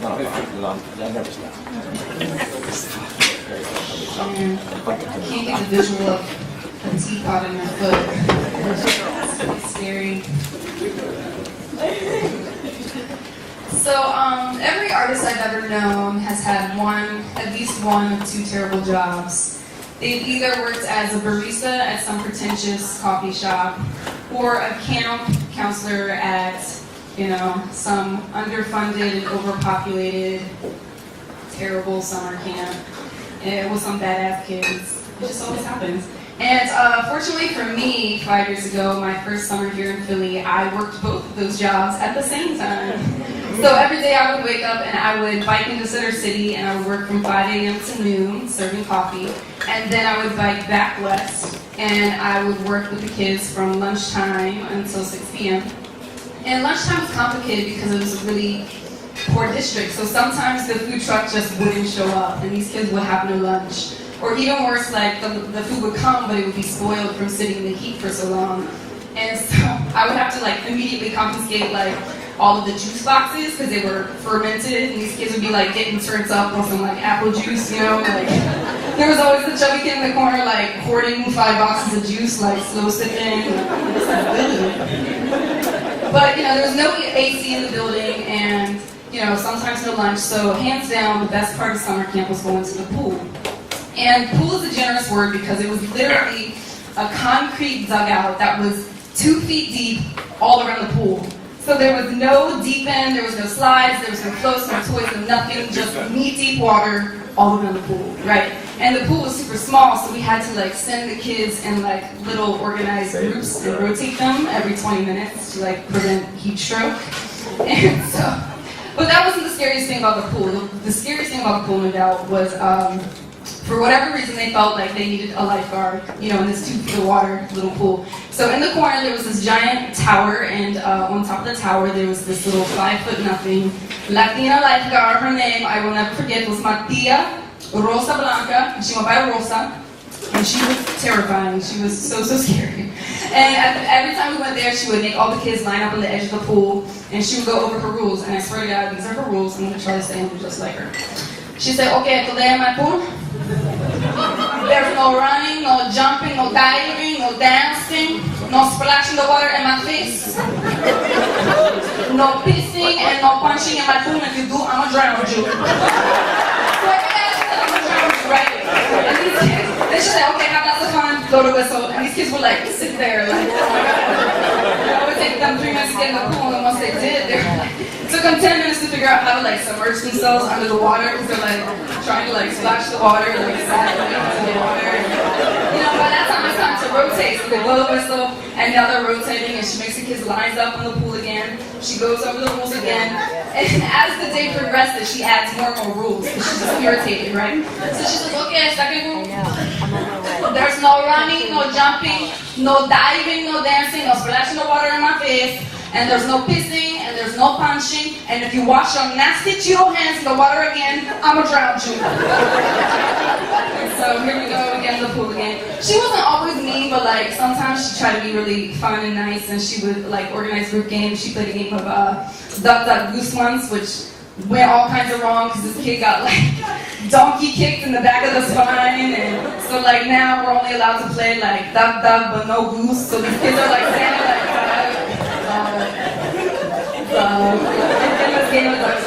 No, I never stop. I can't get the visual of a teapot in my foot. It's scary. So, every artist I've ever known has had at least one of two terrible jobs. They've either worked as a barista at some pretentious coffee shop, or a camp counselor at, some underfunded and overpopulated, terrible summer camp with some badass kids. It just always happens. And fortunately for me, 5 years ago, my first summer here in Philly, I worked both of those jobs at the same time. So every day I would wake up and I would bike into Center City and I would work from 5 a.m. to noon serving coffee. And then I would bike back west and I would work with the kids from lunchtime until 6 p.m. And lunchtime was complicated because it was a really poor district. So sometimes the food truck just wouldn't show up and these kids would have no lunch. Or even worse, like the food would come, but it would be spoiled from sitting in the heat for so long. And so I would have to immediately confiscate all of the juice boxes because they were fermented, and these kids would be getting turned up on some apple juice, There was always the chubby kid in the corner hoarding 5 boxes of juice, slow sipping. But there was no AC in the building, and sometimes no lunch. So hands down, the best part of summer camp was going to the pool. And pool is a generous word because it was literally a concrete dugout that was 2 feet deep all around the pool. So there was no deep end, there was no slides, there was no floats, no toys, no nothing, just knee-deep water all around the pool, right? And the pool was super small, so we had to send the kids in little organized groups and rotate them every 20 minutes to prevent heat stroke. And so, but that wasn't the scariest thing about the pool. The scariest thing about the pool, no doubt, was for whatever reason, they felt like they needed a lifeguard, in this 2 feet of water little pool. So in the corner, there was this giant tower, and on top of the tower, there was this little 5'0" Latina lifeguard. Her name, I will never forget, was Matia Rosa Blanca, and she went by Rosa, and she was terrifying. She was so scary. And every time we went there, she would make all the kids line up on the edge of the pool, and she would go over her rules. And I swear to God, these are her rules. I'm going to try to say them just like her. She said, okay, today in my pool, there's no running, no jumping, no diving, no dancing, no splashing the water in my face, no pissing and no punching in my pool. If you do, I'ma drown you. So every day she said, I'ma drown you, right? And these kids, then she said, okay, have lots of fun, blow the whistle. And these kids would sit there oh my God. It would take them 3 minutes to get in the pool, and once they did, they were it took them 10 minutes to figure out how to submerge themselves under the water because they're trying to splash the water, sadly into the water. By that time it's time to rotate. So they blow the whistle, and now they're rotating, and she makes the kids lines up in the pool again. She goes over the rules again, and as the day progresses, she adds more and more rules because she's just irritated, right? So she says, okay, second rule. There's no running, no jumping, no diving, no dancing, no splashing the water in my face. And there's no pissing, and there's no punching, and if you wash your nasty Cheeto hands in the water again, I'ma drown you. So here we go again, the pool again. She wasn't always mean, but sometimes she tried to be really fun and nice, and she would organize group games. She played a game of Duck, Duck, Goose once, which went all kinds of wrong because this kid got donkey kicked in the back of the spine, and so now we're only allowed to play Duck, Duck, but no Goose. So these kids are standing endless game of ducks.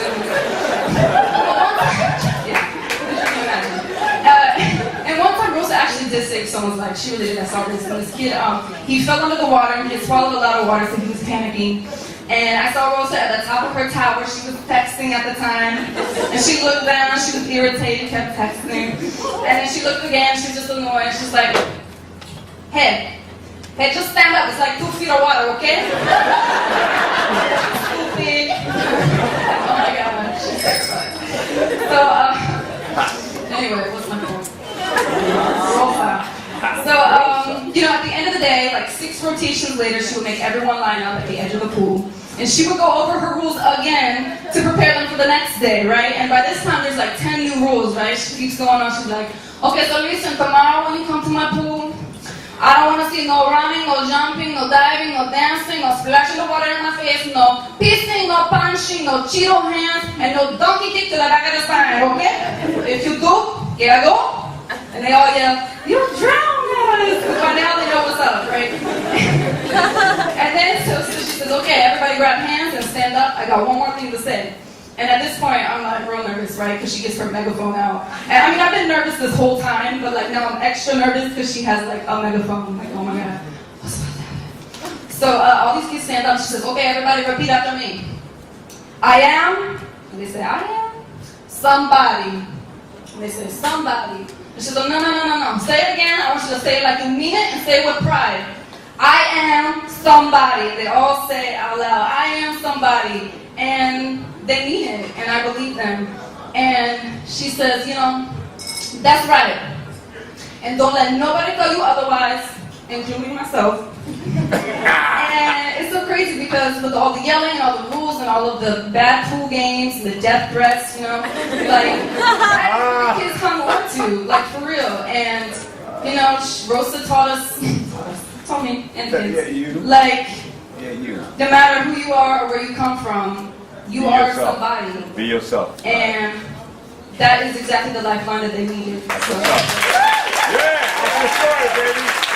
And one time Rosa actually did save someone's life. She really did. I saw this. And this kid, he fell under the water, and he had swallowed a lot of water, so he was panicking. And I saw Rosa at the top of her tower. She was texting at the time. And she looked down, she was irritated, kept texting. And then she looked again, she was just annoyed. She's like, hey, just stand up. It's 2 feet of water, okay? Stupid. Oh my God, she's terrified. So, anyway, what's my point? So, at the end of the day, 6 rotations later, she would make everyone line up at the edge of the pool. And she would go over her rules again to prepare them for the next day, right? And by this time, there's 10 new rules, right? She keeps going on. She's like, okay, so listen, tomorrow when you come to my pool, I don't want to see no running, no jumping, no diving, no dancing, no splashing the water in my face, no pissing, no punching, no Cheeto hands, and no donkey kick to the back of the spine, okay? If you do, here I go. And they all yell, "You drowned us!" By now they know what's up, right? And then so she says, "Okay, everybody grab hands and stand up. I got one more thing to say." And at this point, I'm like real nervous, right? Because she gets her megaphone out. And I mean, I've been nervous this whole time, but like now I'm extra nervous because she has like a megaphone. I'm like, oh my God, what's about to happen? So all these kids stand up. She says, "Okay, everybody repeat after me. I am," and they say, "I am somebody." And they say, "Somebody." And she says, "No, no, no, no, no. Say it again. I want you to say it like you mean it and say it with pride. I am somebody." They all say out loud, "I am somebody." And they mean it, and I believe them. And she says, "You know, that's right. And don't let nobody tell you otherwise, including myself." And it's so crazy because with all the yelling and all the rules and all of the bad pool games and the death threats, you know, like, that's what the kids come on to, like, for real. And, you know, Rosa told me, and kids, like, no matter who you are or where you come from, you are somebody. Be yourself. And that is exactly the lifeline that they needed. So. Yeah, that's the story, baby.